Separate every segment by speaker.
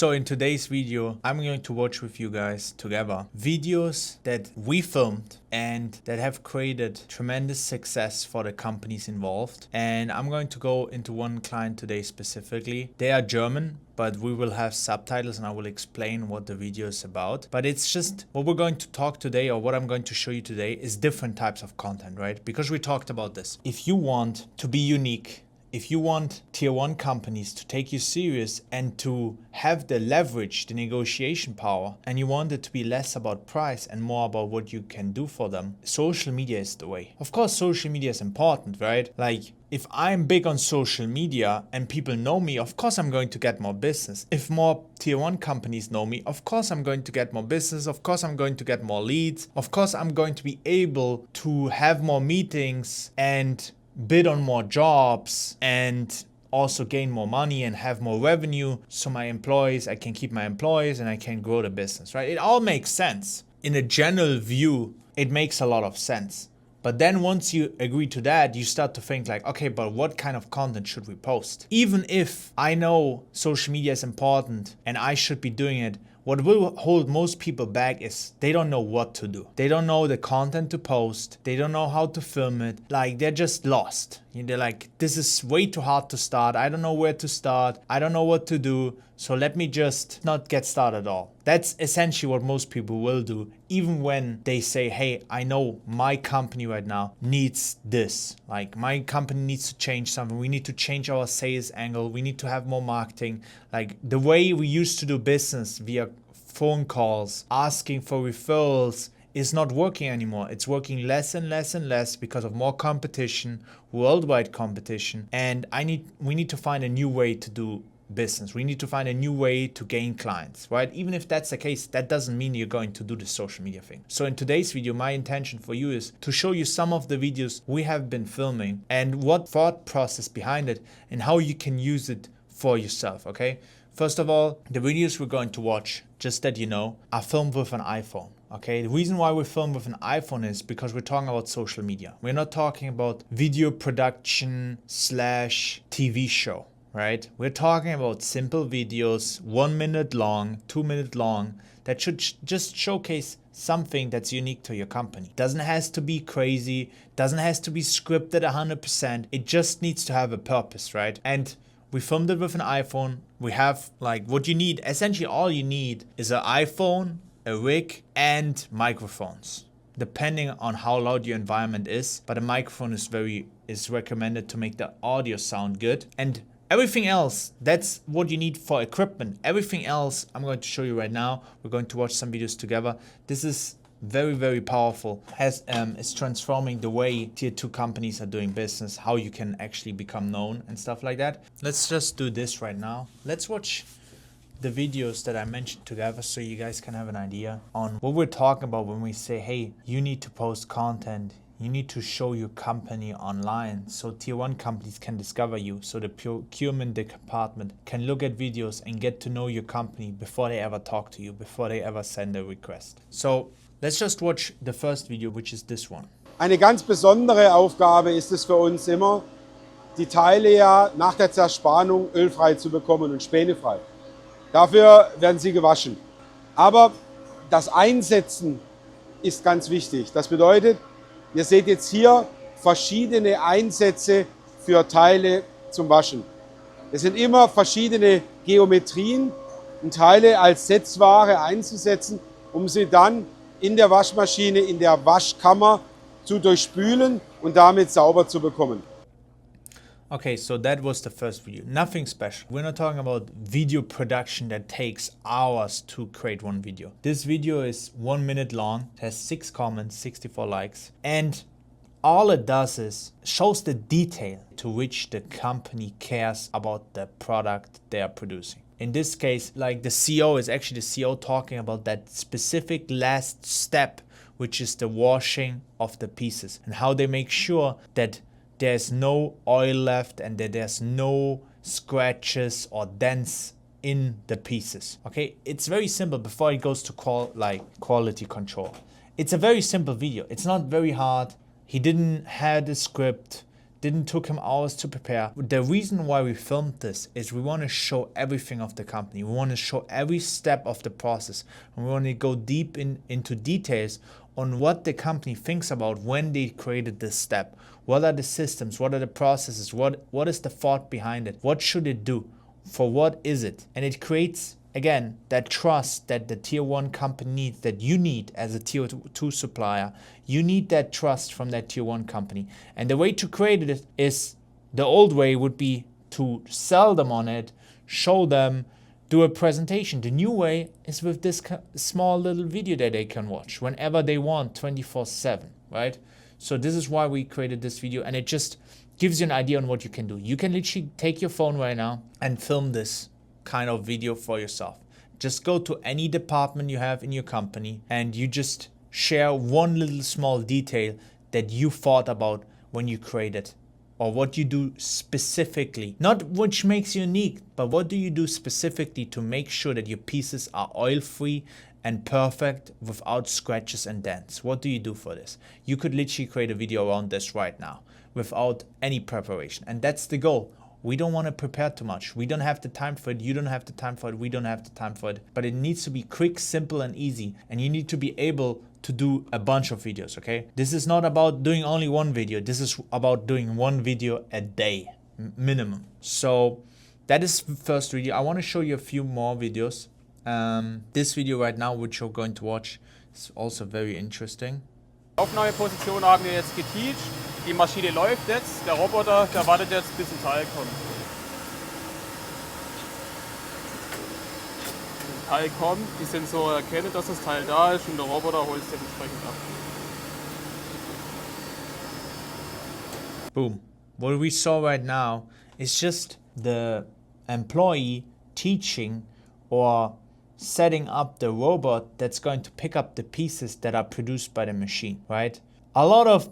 Speaker 1: So in today's video, I'm going to watch with you guys together videos that we filmed and that have created tremendous success for the companies involved. And I'm going to go into one client today specifically. They are German, but we will have subtitles and I will explain what the video is about. But it's just what we're going to talk today, or what I'm going to show you today, is different types of content, right? Because we talked about this. If you want to be unique, if you want tier 1 companies to take you serious and to have the leverage, the negotiation power, and you want it to be less about price and more about what you can do for them, social media is the way. Of course, social media is important, right? Like, if I'm big on social media and people know me, of course I'm going to get more business. If more tier 1 companies know me, of course I'm going to get more business. Of course I'm going to get more leads. Of course I'm going to be able to have more meetings and bid on more jobs and also gain more money and have more revenue. So my employees, I can keep my employees and I can grow the business, right? It all makes sense. In a general view, it makes a lot of sense. But then once you agree to that, you start to think like, okay, but what kind of content should we post? Even if I know social media is important and I should be doing it, what will hold most people back is they don't know what to do. They don't know the content to post. They don't know how to film it. Like, they're just lost. They're like, this is way too hard to start. I don't know where to start. I don't know what to do. So let me just not get started at all. That's essentially what most people will do, even when they say, hey, I know my company right now needs this. Like, my company needs to change something. We need to change our sales angle. We need to have more marketing. Like, the way we used to do business via phone calls, asking for referrals, is not working anymore. It's working less and less and less because of more competition, worldwide competition. And we need to find a new way to do business. We need to find a new way to gain clients, right? Even if that's the case, that doesn't mean you're going to do the social media thing. So in today's video, my intention for you is to show you some of the videos we have been filming and what thought process behind it and how you can use it for yourself, okay? First of all, the videos we're going to watch, just that you know, are filmed with an iPhone. Okay, the reason why we film with an iPhone is because we're talking about social media. We're not talking about video production / TV show, right? We're talking about simple videos, 1 minute long, 2 minute long, that should just showcase something that's unique to your company. Doesn't have to be crazy, doesn't have to be scripted 100%. It just needs to have a purpose, right? And we filmed it with an iPhone. We have like what you need. Essentially all you need is an iPhone, a rig, and microphones, depending on how loud your environment is. But a microphone is recommended to make the audio sound good. And everything else, that's what you need for equipment. Everything else I'm going to show you right now. We're going to watch some videos together. This is very, very powerful. It's transforming the way tier 2 companies are doing business, how you can actually become known and stuff like that. Let's just do this right now. Let's watch the videos that I mentioned together so you guys can have an idea on what we're talking about when we say, hey, you need to post content. You need to show your company online so tier 1 companies can discover you, so the procurement department can look at videos and get to know your company before they ever talk to you, before they ever send a request. So let's just watch the first video, which is this one.
Speaker 2: Eine ganz besondere Aufgabe ist es für uns immer, die Teile ja nach der Zerspannung ölfrei zu bekommen und spänefrei. Dafür werden sie gewaschen. Aber das Einsetzen ist ganz wichtig. Das bedeutet, ihr seht jetzt hier verschiedene Einsätze für Teile zum Waschen. Es sind immer verschiedene Geometrien, um Teile als Setzware einzusetzen, um sie dann in der Waschmaschine, in der Waschkammer zu durchspülen und damit sauber zu bekommen.
Speaker 1: Okay, so that was the first video. Nothing special. We're not talking about video production that takes hours to create one video. This video is 1 minute long, it has 6 comments, 64 likes, and all it does is shows the detail to which the company cares about the product they are producing. In this case, like the CEO is actually the CEO talking about that specific last step, which is the washing of the pieces and how they make sure that there's no oil left and that there's no scratches or dents in the pieces. Okay, it's very simple before it goes to quality control. It's a very simple video. It's not very hard. He didn't have the script didn't took him hours to prepare. The reason why we filmed this is we want to show everything of the company. We want to show every step of the process. And we want to go deep into details on what the company thinks about when they created this step. What are the systems? What are the processes? What is the thought behind it? What should it do? For what is it? And it creates, again, that trust that the tier 1 company needs, that you need as a tier 2 supplier. You need that trust from that tier 1 company. And the way to create it is, the old way would be to sell them on it, show them, do a presentation. The new way is with this small little video that they can watch whenever they want, 24/7, right? So this is why we created this video, and it just gives you an idea on what you can do. You can literally take your phone right now and film this kind of video for yourself. Just go to any department you have in your company and you just share one little small detail that you thought about when you created, or what you do specifically, not which makes you unique, but what do you do specifically to make sure that your pieces are oil-free and perfect without scratches and dents. What do you do for this? You could literally create a video around this right now without any preparation, and that's the goal. We don't want to prepare too much. We don't have the time for it. You don't have the time for it. We don't have the time for it. But it needs to be quick, simple, and easy. And you need to be able to do a bunch of videos, okay? This is not about doing only one video. This is about doing one video a day, minimum. So that is the first video. I want to show you a few more videos. This video right now, which you're going to watch, is also very interesting.
Speaker 3: Aufnahmeposition haben wir jetzt geteacht. Die Maschine läuft jetzt. Der Roboter, der wartet jetzt, bis ein Teil kommt. Wenn ein Teil kommt, die Sensoren erkennen, dass das Teil da ist und der Roboter holt es dementsprechend ab.
Speaker 1: Boom. What we saw right now is just the employee teaching or setting up the robot that's going to pick up the pieces that are produced by the machine, right? A lot of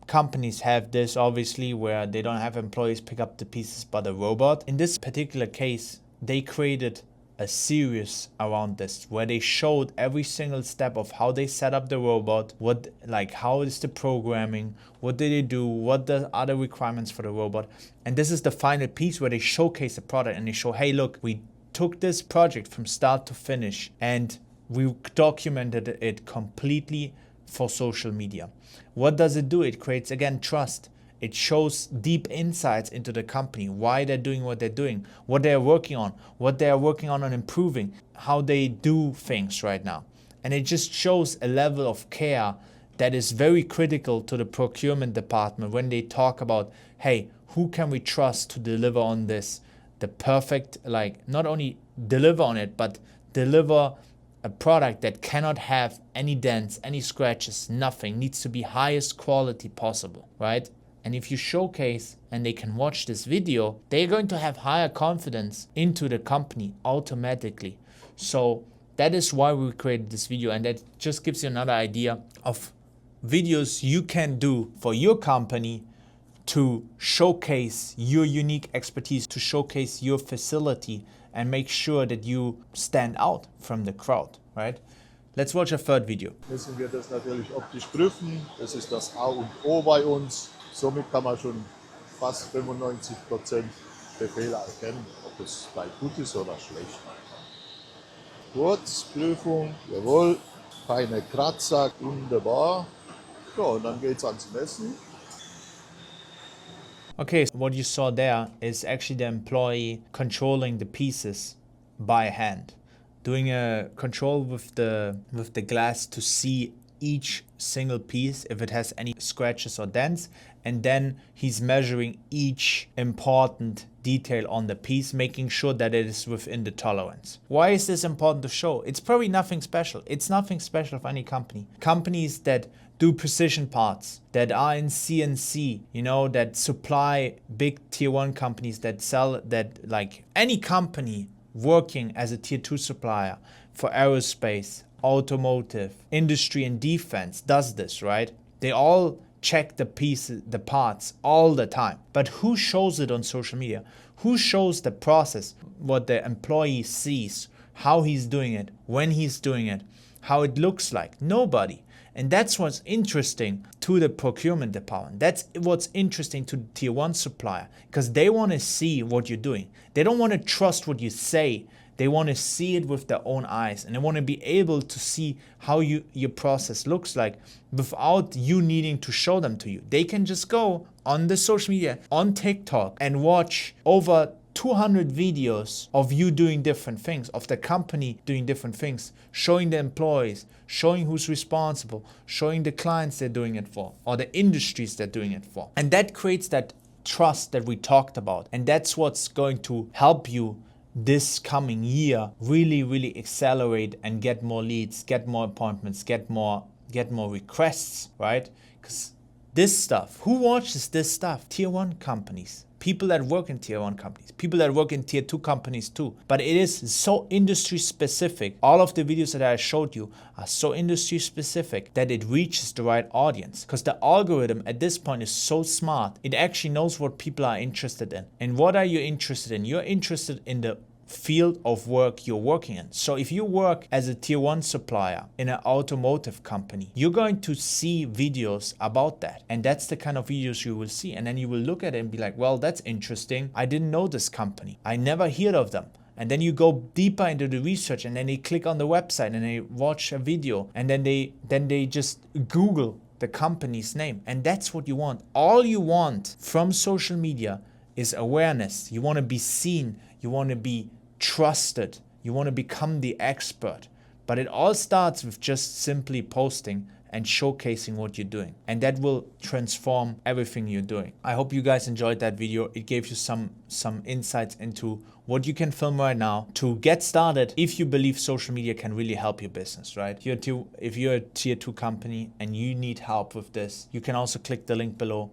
Speaker 1: companies have this, obviously, where they don't have employees pick up the pieces but a robot. In this particular case, they created a series around this where they showed every single step of how they set up the robot, how is the programming, what did they do, what the other requirements for the robot. And this is the final piece where they showcase the product and they show, hey, look, we took this project from start to finish and we documented it completely for social media. What does it do? It creates, again, trust. It shows deep insights into the company, why they're doing what they're doing, what they're working on, what they are working on improving, how they do things right now. And it just shows a level of care that is very critical to the procurement department when they talk about, hey, who can we trust to deliver on this? The perfect, not only deliver on it, but deliver a product that cannot have any dents, any scratches, nothing. Needs to be highest quality possible, right? And if you showcase and they can watch this video, they're going to have higher confidence into the company automatically. So that is why we created this video, and that just gives you another idea of videos you can do for your company to showcase your unique expertise, to showcase your facility and make sure that you stand out from the crowd, right? Let's watch a third video.
Speaker 4: Müssen wir das natürlich optisch prüfen. Das ist das A und O bei uns. Somit kann man schon fast 95% der Fehler erkennen, ob es gleich gut ist oder schlecht. Kurz, Prüfung, jawohl, keine Kratzer, wunderbar. Ja, und dann geht's ans Messen.
Speaker 1: Okay, so what you saw there is actually the employee controlling the pieces by hand, doing a control with the glass to see each single piece if it has any scratches or dents, and then he's measuring each important detail on the piece, making sure that it is within the tolerance. Why is this important to show? It's probably nothing special. It's nothing special of any company. Companies that do precision parts, that are in CNC, that supply big tier 1 companies that sell that, any company working as a tier 2 supplier for aerospace, automotive, industry and defense does this, right? They all check the pieces, the parts all the time. But who shows it on social media? Who shows the process, what the employee sees, how he's doing it, when he's doing it? how it looks like? Nobody. And that's what's interesting to the procurement department. That's what's interesting to the tier 1 supplier, because they want to see what you're doing. They don't want to trust what you say. They want to see it with their own eyes, and they want to be able to see how your process looks like without you needing to show them to you. They can just go on the social media, on TikTok, and watch over 200 videos of you doing different things, of the company doing different things, showing the employees, showing who's responsible, showing the clients they're doing it for, or the industries they're doing it for. And that creates that trust that we talked about. And that's what's going to help you this coming year really accelerate and get more leads, get more appointments, get more requests, right? Because this stuff, who watches this stuff? Tier 1 companies. People that work in tier 1 companies, people that work in tier 2 companies too. But it is so industry specific. All of the videos that I showed you are so industry specific that it reaches the right audience. Because the algorithm at this point is so smart. It actually knows what people are interested in. And what are you interested in? You're interested in the field of work you're working in. So if you work as a tier 1 supplier in an automotive company, you're going to see videos about that. And that's the kind of videos you will see. And then you will look at it and be like, well, that's interesting. I didn't know this company. I never heard of them. And then you go deeper into the research, and then they click on the website and they watch a video, and then they just Google the company's name. And that's what you want. All you want from social media is awareness. You want to be seen. You want to be trusted. You want to become the expert. But it all starts with just simply posting and showcasing what you're doing. And that will transform everything you're doing. I hope you guys enjoyed that video. It gave you some insights into what you can film right now to get started if you believe social media can really help your business, right? If you're a tier 2 company and you need help with this, you can also click the link below.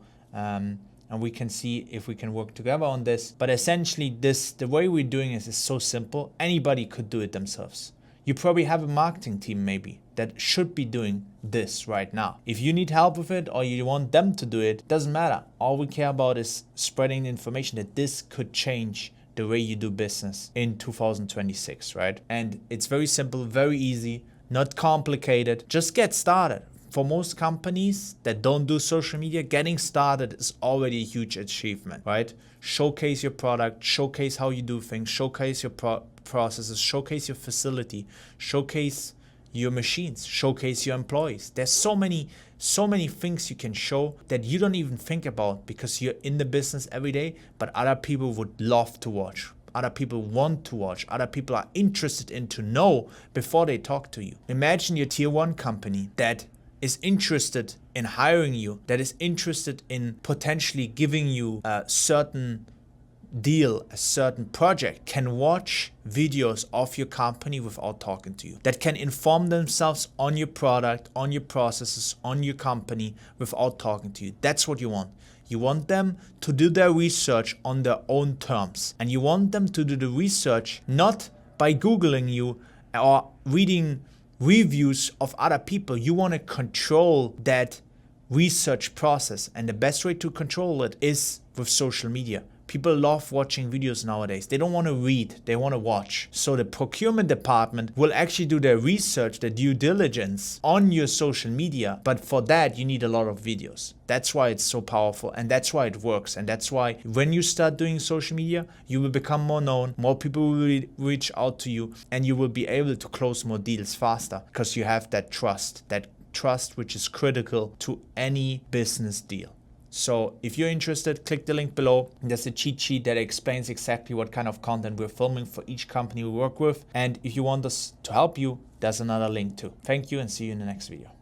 Speaker 1: And we can see if we can work together on this. But essentially the way we're doing this is so simple. Anybody could do it themselves. You probably have a marketing team maybe that should be doing this right now. If you need help with it or you want them to do it, doesn't matter. All we care about is spreading the information that this could change the way you do business in 2026, right? And it's very simple, very easy, not complicated. Just get started. For most companies that don't do social media, getting started is already a huge achievement, right? Showcase your product, showcase how you do things, showcase your processes, showcase your facility, showcase your machines, showcase your employees. There's so many things you can show that you don't even think about because you're in the business every day, but other people would love to watch. Other people want to watch. Other people are interested in to know before they talk to you. Imagine your tier 1 company that is interested in hiring you, that is interested in potentially giving you a certain deal, a certain project, can watch videos of your company without talking to you, that can inform themselves on your product, on your processes, on your company without talking to you. That's what you want. You want them to do their research on their own terms. And you want them to do the research not by Googling you or reading reviews of other people. You want to control that research process, and the best way to control it is with social media. People love watching videos nowadays. They don't want to read, they want to watch. So the procurement department will actually do their research, their due diligence on your social media. But for that, you need a lot of videos. That's why it's so powerful, and that's why it works. And that's why when you start doing social media, you will become more known, more people will reach out to you, and you will be able to close more deals faster because you have that trust which is critical to any business deal. So if you're interested, click the link below. There's a cheat sheet that explains exactly what kind of content we're filming for each company we work with. And if you want us to help you, there's another link too. Thank you and see you in the next video.